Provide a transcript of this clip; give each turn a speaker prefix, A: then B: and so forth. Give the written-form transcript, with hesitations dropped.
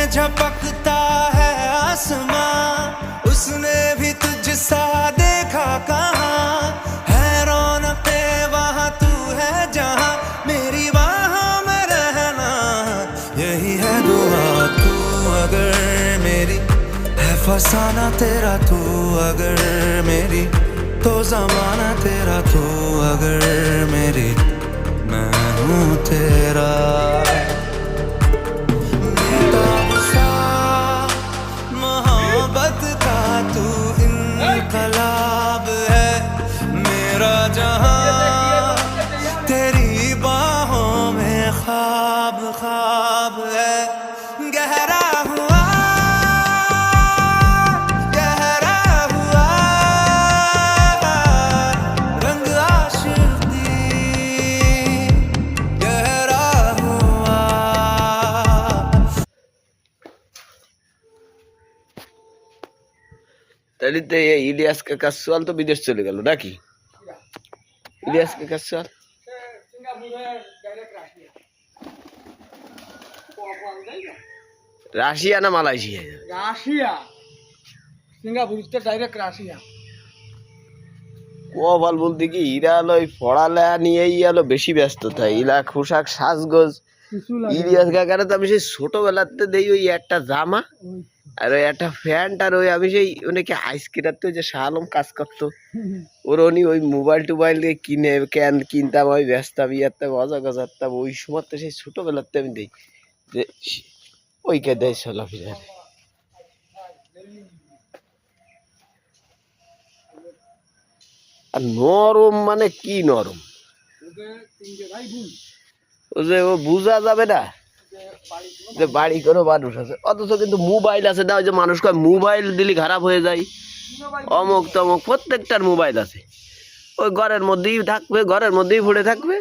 A: झपकता है आसमां, उसने भी तुझसा देखा कहाँ, है रौनके वहाँ तू है जहाँ, मेरी बाहों में रहना यही है दुआ। तू अगर मेरी है फसाना तेरा, तू अगर मेरी तो जमाना तेरा, तू अगर मेरी मैं हूँ तेरा। मोहब्बत का तू इनकलाब है, मेरा जहां तेरी बाहों में ख्वाब ख्वाब है। गहरा हुआ गहरा हुआ रंग आशिकी, गहरा हुआ।
B: তাহলে তো এই ইলিয়াস কাকার সোয়াল তো বিদেশ চলে গেল নাকি? ইলিয়াস কাকার সোয়াল রাশিয়া না মালয়েশিয়া?
C: রাশিয়া, সিঙ্গাপুর তো ডাইরেক্ট রাশিয়া।
B: কপাল বলতে কি ইরা হলো ওই পড়ালেখা নিয়েই হলো বেশি ব্যস্ত থাকে, ইলা পোশাক সাজগোজ। ইলিয়াস কাকারে তো আমি সেই ছোটবেলাতে দেই ওই একটা জামা আর ওই একটা প্যান্ট, আর ওই আমি সেই অনেকে আইসক্রিটার তো যে শাহ আলম কাজ করতো ওর উনি ওই মোবাইল টোবাইল দিয়ে কিনে কিনতাম, ওই ব্যস্তাম ইয়ারতাম অজা গজারতাম। ওই সময় তো সেই ছোটবেলাতে আমি দিই যে ওইকে দেয় চলাফেরা। আর নরম মানে কি নরম, ও যে ও বুঝা যাবে না যে বাড়ি করে মানুষ আছে, অথচ কিন্তু মোবাইল আছে না। ওই যে মানুষ কয় মোবাইল দিলে খারাপ হয়ে যায়, অমুক তমুক, প্রত্যেকটার মোবাইল আছে। ওই ঘরের মধ্যেই থাকবে, ঘরের মধ্যেই পড়ে থাকবে।